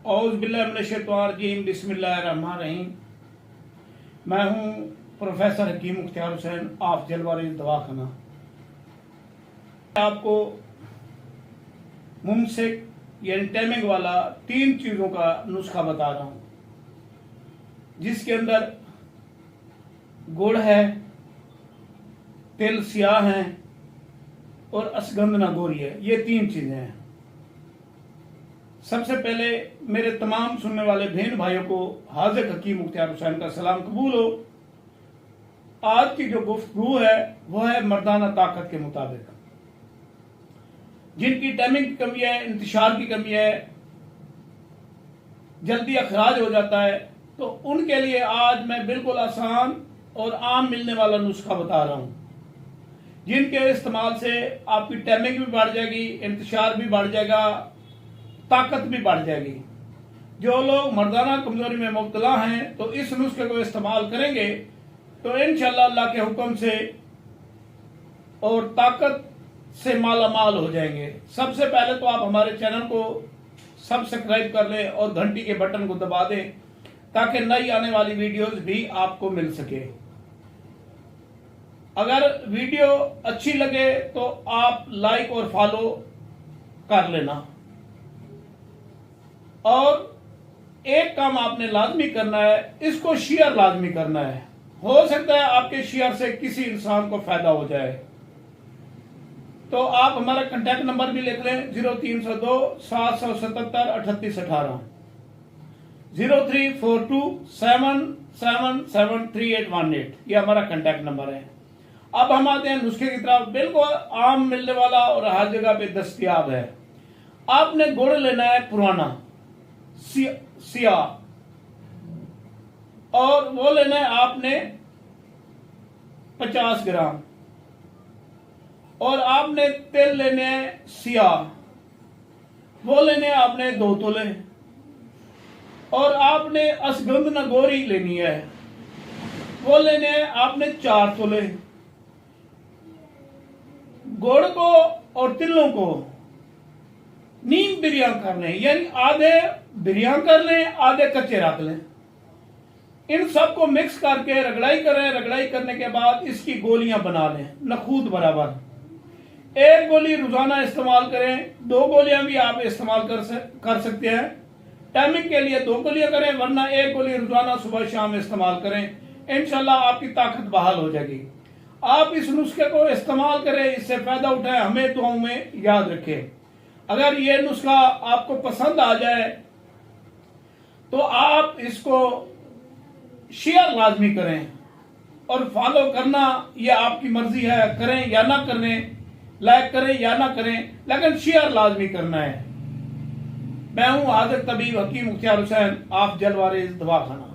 औज़ बिल्लाहि मिनश्शैतानिर्रजीम बिस्मिल्लाहिर्रहमानिर्रहीम। मैं हूँ प्रोफेसर हकीम मुख्तार हुसैन ऑफ जलवारेज दवाखाना। आपको मुमसिक यानी टैमिंग वाला 3 चीज़ों का नुस्खा बता रहा हूँ, जिसके अंदर गुड़ है, तिल स्याह है और अश्वगंधा गोरी है। ये 3 चीज़ें हैं। सबसे पहले मेरे तमाम सुनने वाले बहन भाइयों को हाज़िर हकीम मुख्तार हुसैन का सलाम कबूल हो। आज की जो गुफ्तगू है वह है मर्दाना ताकत के मुताबिक। जिनकी टाइमिंग की कमी है, इंतशार की कमी है, जल्दी अखराज हो जाता है, तो उनके लिए आज मैं बिल्कुल आसान और आम मिलने वाला नुस्खा बता रहा हूं, जिनके इस्तेमाल से आपकी टाइमिंग भी बढ़ जाएगी, इंतशार भी बढ़ जाएगा, ताकत भी बढ़ जाएगी। जो लोग मर्दाना कमजोरी में मुब्तला हैं तो इस नुस्खे को इस्तेमाल करेंगे तो इंशाअल्लाह अल्लाह के हुक्म से और ताकत से माला माल हो जाएंगे। सबसे पहले तो आप हमारे चैनल को सब्सक्राइब कर लें और घंटी के बटन को दबा दें ताकि नई आने वाली वीडियोस भी आपको मिल सके। अगर वीडियो अच्छी लगे तो आप लाइक और फॉलो कर लेना। और एक काम आपने लाजमी करना है, इसको शेयर लाजमी करना है। हो सकता है आपके शेयर से किसी इंसान को फायदा हो जाए। तो आप हमारा कांटेक्ट नंबर भी लिख लें 0302 777 3818 0342 7773818। ये हमारा कांटेक्ट नंबर है। अब हम आते हैं नुस्खे की तरफ। बिल्कुल आम मिलने वाला और हर जगह पे दस्तयाब है। आपने गुड़ लेना है पुराना सियाह, और वो लेना है आपने 50 ग्राम। और आपने तिल लेने हैं सियाह, वो लेने हैं आपने 2 तोले। और आपने अश्वगंधा गोरी लेनी है, वो लेने हैं आपने 4 तोले। गुड़ को और तिलों को नीम बिरिया कर लें, यानी आधे बिरिया कर लें, आधे कच्चे रख लें। इन सबको मिक्स करके रगड़ाई करें। रगड़ाई करने के बाद इसकी गोलियां बना लें नखूद बराबर। 1 गोली रोजाना इस्तेमाल करें, 2 गोलियां भी आप इस्तेमाल कर सकते हैं। टाइमिंग के लिए 2 गोलियां करें, वरना 1 गोली रोजाना सुबह शाम इस्तेमाल करें। इंशाल्लाह आपकी ताकत बहाल हो जाएगी। आप इस नुस्खे को इस्तेमाल करें, इससे फायदा उठाएं, हमें दुआओं में याद रखें। अगर ये नुस्खा आपको पसंद आ जाए तो आप इसको शेयर लाजमी करें और फॉलो करना ये आपकी मर्जी है, करें या ना करें, लाइक करें या ना करें, लेकिन शेयर लाजमी करना है। मैं हूं हाज़िर तबीब हकीम मुख्तार हुसैन ऑफ जलवारेज दवाखाना।